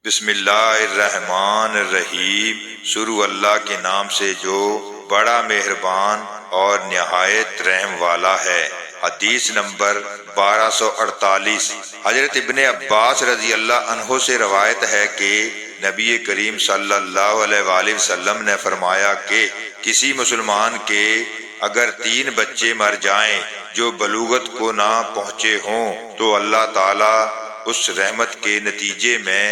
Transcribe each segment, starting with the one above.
بسم اللہ الرحمن الرحیم۔ شروع اللہ کے نام سے جو بڑا مہربان اور نہایت رحم والا ہے۔ حدیث نمبر 1248۔ حضرت ابن عباس رضی اللہ عنہ سے روایت ہے کہ نبی کریم صلی اللہ علیہ وآلہ وسلم نے فرمایا کہ کسی مسلمان کے اگر 3 بچے مر جائیں جو بلوغت کو نہ پہنچے ہوں تو اللہ تعالیٰ اس رحمت کے نتیجے میں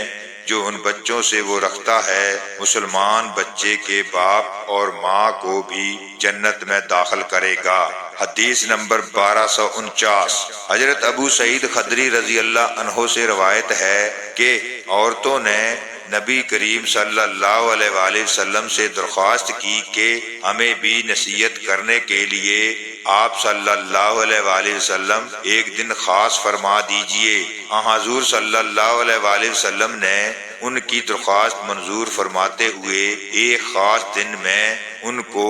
جو ان بچوں سے وہ رکھتا ہے مسلمان بچے کے باپ اور ماں کو بھی جنت میں داخل کرے گا۔ حدیث نمبر 1249۔ حضرت ابو سعید خدری رضی اللہ عنہ سے روایت ہے کہ عورتوں نے نبی کریم صلی اللہ علیہ وآلہ وسلم سے درخواست کی کہ ہمیں بھی نصیحت کرنے کے لیے آپ صلی اللہ علیہ وآلہ وسلم ایک دن خاص فرما دیجئے۔ حضور صلی اللہ علیہ وآلہ وسلم نے ان کی درخواست منظور فرماتے ہوئے ایک خاص دن میں ان کو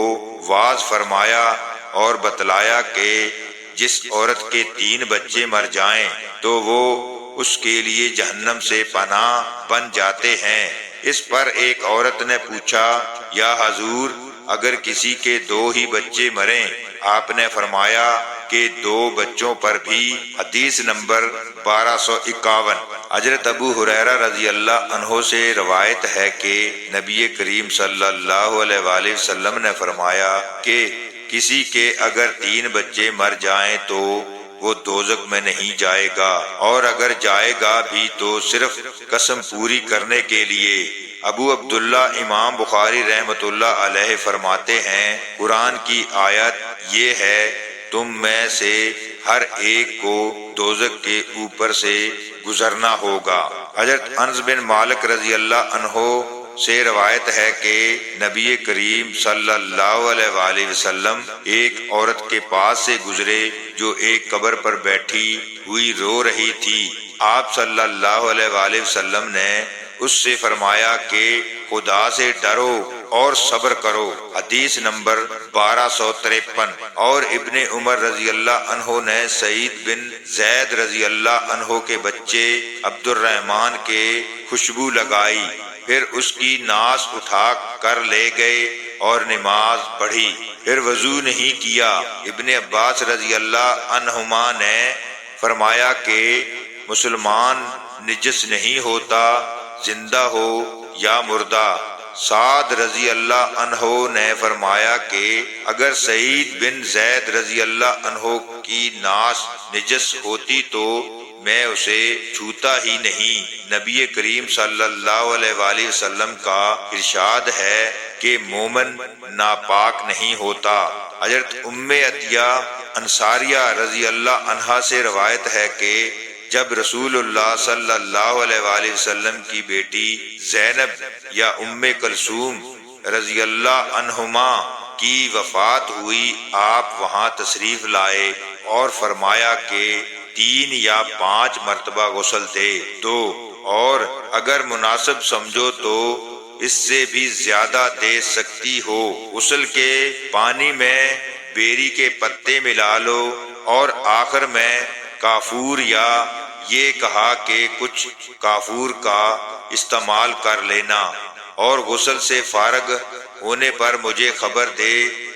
واعظ فرمایا اور بتلایا کہ جس عورت کے 3 بچے مر جائیں تو وہ اس کے لیے جہنم سے پناہ بن جاتے ہیں۔ اس پر ایک عورت نے پوچھا، یا حضور اگر کسی کے 2 ہی بچے مریں؟ آپ نے فرمایا کہ 2 بچوں پر بھی۔ حدیث نمبر 1251۔ حضرت ابو ہریرہ رضی اللہ عنہ سے روایت ہے کہ نبی کریم صلی اللہ علیہ وآلہ وسلم نے فرمایا کہ کسی کے اگر 3 بچے مر جائیں تو وہ دوزخ میں نہیں جائے گا، اور اگر جائے گا بھی تو صرف قسم پوری کرنے کے لیے۔ ابو عبداللہ امام بخاری رحمۃ اللہ علیہ فرماتے ہیں، قرآن کی آیت یہ ہے، تم میں سے ہر ایک کو دوزخ کے اوپر سے گزرنا ہوگا۔ حضرت انس بن مالک رضی اللہ عنہ سے روایت ہے کہ نبی کریم صلی اللہ علیہ وآلہ وسلم ایک عورت کے پاس سے گزرے جو ایک قبر پر بیٹھی ہوئی رو رہی تھی۔ آپ صلی اللہ علیہ وآلہ وسلم نے اس سے فرمایا کہ خدا سے ڈرو اور صبر کرو۔ حدیث نمبر 1253۔ اور ابن عمر رضی اللہ عنہ نے سعید بن زید رضی اللہ عنہ کے بچے عبد الرحمن کے خوشبو لگائی، پھر اس کی ناس اٹھا کر لے گئے اور نماز پڑھی، پھر وضو نہیں کیا۔ ابن عباس رضی اللہ عنہما نے فرمایا کہ مسلمان نجس نہیں ہوتا، زندہ ہو یا مردہ۔ سعد رضی اللہ عنہ نے فرمایا کہ اگر سعید بن زید رضی اللہ عنہ کی ناس نجس ہوتی تو میں اسے چھوتا ہی نہیں۔ نبی کریم صلی اللہ علیہ وآلہ وسلم کا ارشاد ہے کہ مومن ناپاک نہیں ہوتا۔ حضرت ام عطیہ انصاریہ رضی اللہ عنہا سے روایت ہے کہ جب رسول اللہ صلی اللہ علیہ وآلہ وسلم کی بیٹی زینب یا ام کلثوم رضی اللہ عنہما کی وفات ہوئی، آپ وہاں تشریف لائے اور فرمایا کہ 3 یا 5 مرتبہ غسل دے دو، اور اگر مناسب سمجھو تو اس سے بھی زیادہ دے سکتی ہو۔ غسل کے پانی میں بیری کے پتے ملا لو اور آخر میں کافور، یا یہ کہا کہ کچھ کافور کا استعمال کر لینا، اور غسل سے فارغ ہونے پر مجھے خبر دے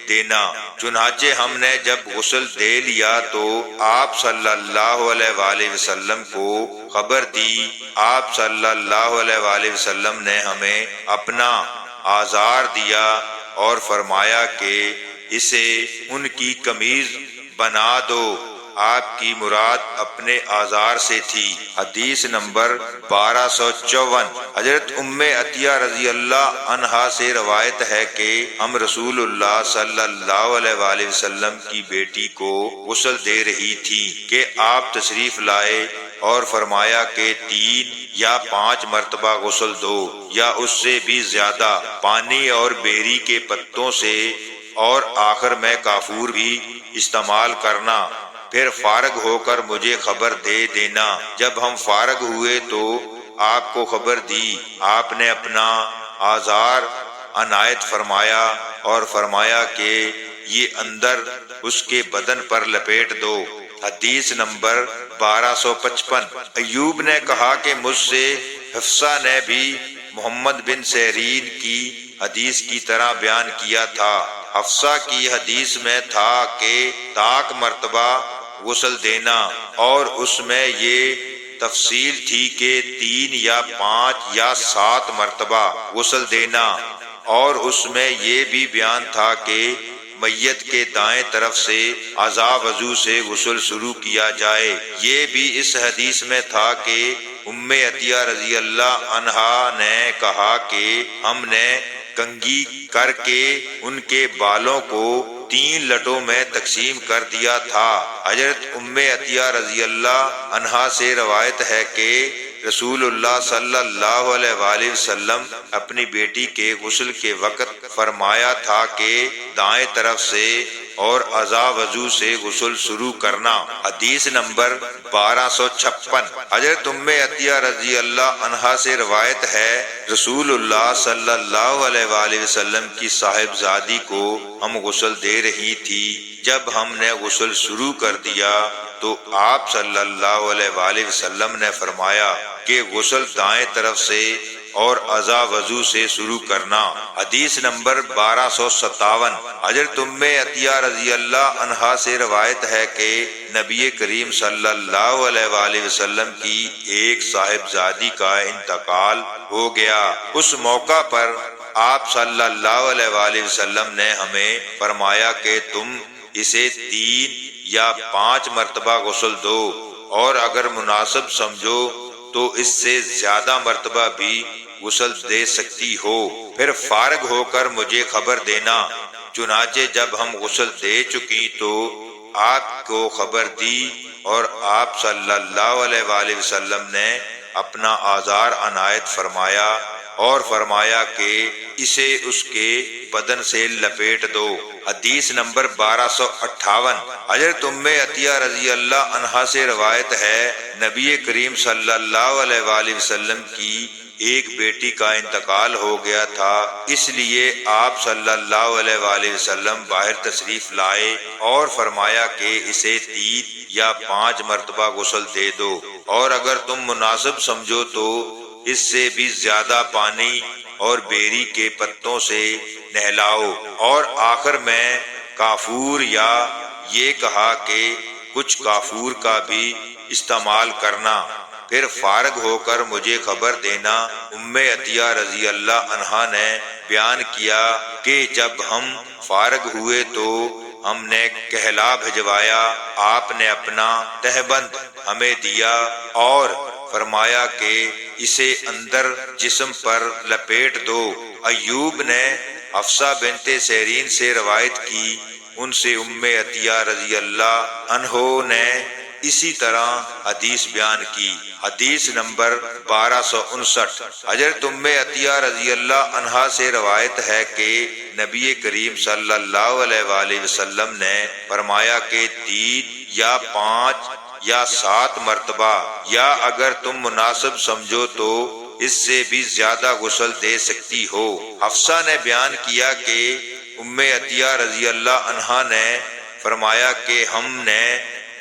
دینا۔ چنانچہ ہم نے جب غسل دے لیا تو آپ صلی اللہ علیہ وآلہ وسلم کو خبر دی۔ آپ صلی اللہ علیہ وآلہ وسلم نے ہمیں اپنا آزار دیا اور فرمایا کہ اسے ان کی قمیض بنا دو۔ آپ کی مراد اپنے آزار سے تھی۔ حدیث نمبر 1254۔ حضرت ام عطیہ رضی اللہ عنہا سے روایت ہے کہ ہم رسول اللہ صلی اللہ علیہ وآلہ وسلم کی بیٹی کو غسل دے رہی تھی کہ آپ تشریف لائے اور فرمایا کہ 3 یا 5 مرتبہ غسل دو، یا اس سے بھی زیادہ، پانی اور بیری کے پتوں سے، اور آخر میں کافور بھی استعمال کرنا، پھر فارغ ہو کر مجھے خبر دے دینا۔ جب ہم فارغ ہوئے تو آپ کو خبر دی۔ آپ نے اپنا آزار عنایت فرمایا اور فرمایا کہ یہ اندر اس کے بدن پر لپیٹ دو۔ حدیث نمبر 1255۔ ایوب نے کہا کہ مجھ سے حفصہ نے بھی محمد بن سیرین کی حدیث کی طرح بیان کیا تھا۔ حفصہ کی حدیث میں تھا کہ طاق مرتبہ غسل دینا، اور اس میں یہ تفصیل تھی کہ 3 یا 5 یا 7 مرتبہ غسل دینا، اور اس میں یہ بھی بیان تھا کہ میت کے دائیں طرف سے اعضاء وضو سے غسل شروع کیا جائے۔ یہ بھی اس حدیث میں تھا کہ ام عطیہ رضی اللہ عنہا نے کہا کہ ہم نے کنگھی کر کے ان کے بالوں کو 3 لٹوں میں تقسیم کر دیا تھا۔ حضرت ام عطیہ رضی اللہ عنہا سے روایت ہے کہ رسول اللہ صلی اللہ علیہ وآلہ وسلم اپنی بیٹی کے غسل کے وقت فرمایا تھا کہ دائیں طرف سے اور اعضاء وضو سے غسل شروع کرنا۔ حدیث نمبر 1256۔ حضرت ام عطیہ رضی اللہ عنہا سے روایت ہے رسول اللہ صلی اللہ علیہ وآلہ وسلم کی صاحبزادی کو ہم غسل دے رہی تھی۔ جب ہم نے غسل شروع کر دیا تو آپ صلی اللہ علیہ وآلہ وسلم نے فرمایا کہ غسل دائیں طرف سے اور اعضاء وضو سے شروع کرنا۔ حدیث نمبر 1257۔ حضرت ام عطیہ رضی اللہ عنہا سے روایت ہے کہ نبی کریم صلی اللہ علیہ وآلہ وسلم کی ایک صاحبزادی کا انتقال ہو گیا۔ اس موقع پر آپ صلی اللہ علیہ وآلہ وسلم نے ہمیں فرمایا کہ تم اسے 3 یا 5 مرتبہ غسل دو، اور اگر مناسب سمجھو تو اس سے زیادہ مرتبہ بھی غسل دے سکتی ہو، پھر فارغ ہو کر مجھے خبر دینا۔ چنانچہ جب ہم غسل دے چکی تو آپ کو خبر دی، اور آپ صلی اللہ علیہ وآلہ وسلم نے اپنا آزار عنایت فرمایا اور فرمایا کہ اسے اس کے بدن سے لپیٹ دو۔ حدیث نمبر 1258۔ حضرت ام عطیہ رضی اللہ عنہا سے روایت ہے نبی کریم صلی اللہ علیہ وآلہ وسلم کی ایک بیٹی کا انتقال ہو گیا تھا، اس لیے آپ صلی اللہ علیہ وآلہ وسلم باہر تشریف لائے اور فرمایا کہ اسے 3 یا 5 مرتبہ غسل دے دو، اور اگر تم مناسب سمجھو تو اس سے بھی زیادہ پانی اور بیری کے پتوں سے نہلاؤ، اور آخر میں کافور یا یہ کہا کہ کچھ کافور کا بھی استعمال کرنا، پھر فارغ ہو کر مجھے خبر دینا۔ ام عطیہ رضی اللہ عنہا نے بیان کیا کہ جب ہم فارغ ہوئے تو ہم نے کہلا بھجوایا، آپ نے اپنا تہبند ہمیں دیا اور فرمایا کہ اسے اندر جسم پر لپیٹ دو۔ ایوب نے حفصہ بنت سیرین سے روایت کی، ان سے ام عطیہ رضی اللہ عنہ نے اسی طرح حدیث بیان کی۔ حدیث نمبر 1259۔ حضرت ام عطیہ رضی اللہ عنہا سے روایت ہے کہ نبی کریم صلی اللہ علیہ وآلہ وسلم نے فرمایا کہ 3 یا 5 یا 7 مرتبہ، یا اگر تم مناسب سمجھو تو اس سے بھی زیادہ غسل دے سکتی ہو۔ حفصہ نے بیان کیا کہ ام عطیہ رضی اللہ عنہا نے فرمایا کہ ہم نے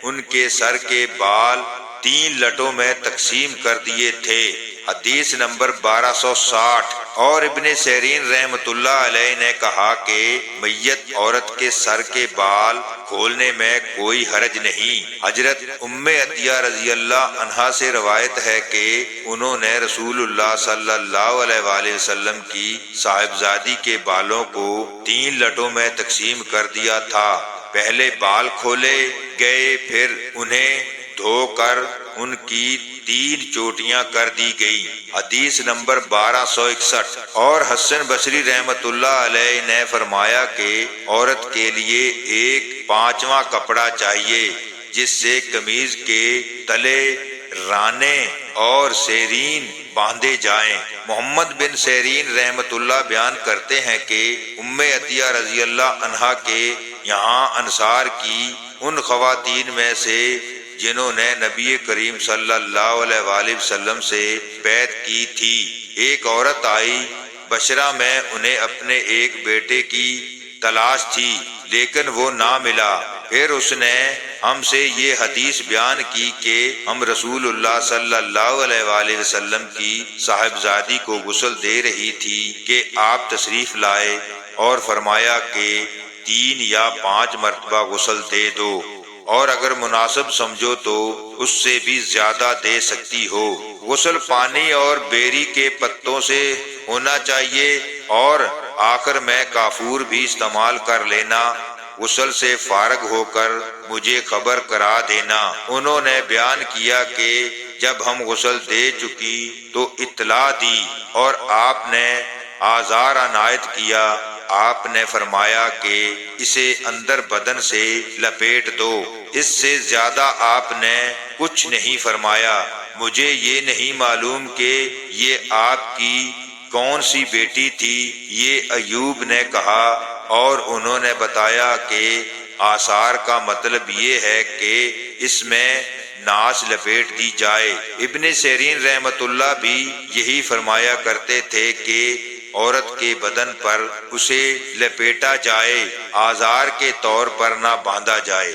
ان کے سر کے بال 3 لٹوں میں تقسیم کر دیے تھے۔ حدیث نمبر 1260۔ اور ابن سیرین رحمۃ اللہ علیہ نے کہا کہ میت عورت کے سر کے بال کھولنے میں کوئی حرج نہیں۔ حضرت ام عطیہ رضی اللہ عنہا سے روایت ہے کہ انہوں نے رسول اللہ صلی اللہ علیہ وآلہ وسلم کی صاحبزادی کے بالوں کو 3 لٹوں میں تقسیم کر دیا تھا۔ پہلے بال کھولے گئے، پھر انہیں دھو کر ان کی 3 چوٹیاں کر دی گئی۔ حدیث نمبر 1261۔ اور حسن بصری رحمت اللہ علیہ نے فرمایا کہ عورت کے لیے ایک 5واں کپڑا چاہیے جس سے قمیض کے تلے، رانے اور سیرین باندھے جائیں۔ محمد بن سیرین رحمت اللہ بیان کرتے ہیں کہ ام عطیہ رضی اللہ عنہا کے یہاں انصار کی ان خواتین میں سے جنہوں نے نبی کریم صلی اللہ علیہ وآلہ وسلم سے بیعت کی تھی، ایک عورت آئی۔ بشرا میں انہیں اپنے ایک بیٹے کی تلاش تھی لیکن وہ نہ ملا۔ پھر اس نے ہم سے یہ حدیث بیان کی کہ ہم رسول اللہ صلی اللہ علیہ وآلہ وسلم کی صاحبزادی کو غسل دے رہی تھی کہ آپ تشریف لائے اور فرمایا کہ 3 یا 5 مرتبہ غسل دے دو، اور اگر مناسب سمجھو تو اس سے بھی زیادہ دے سکتی ہو۔ غسل پانی اور بیری کے پتوں سے ہونا چاہیے، اور آخر میں کافور بھی استعمال کر لینا۔ غسل سے فارغ ہو کر مجھے خبر کرا دینا۔ انہوں نے بیان کیا کہ جب ہم غسل دے چکی تو اطلاع دی اور آپ نے آزار عنایت کیا۔ آپ نے فرمایا کہ اسے اندر بدن سے لپیٹ دو۔ اس سے زیادہ آپ نے کچھ نہیں فرمایا۔ مجھے یہ نہیں معلوم کہ یہ آپ کی کون سی بیٹی تھی، یہ ایوب نے کہا، اور انہوں نے بتایا کہ آثار کا مطلب یہ ہے کہ اس میں ناس لپیٹ دی جائے۔ ابن سیرین رحمت اللہ بھی یہی فرمایا کرتے تھے کہ عورت کے بدن پر اسے لپیٹا جائے، آزار کے طور پر نہ باندھا جائے۔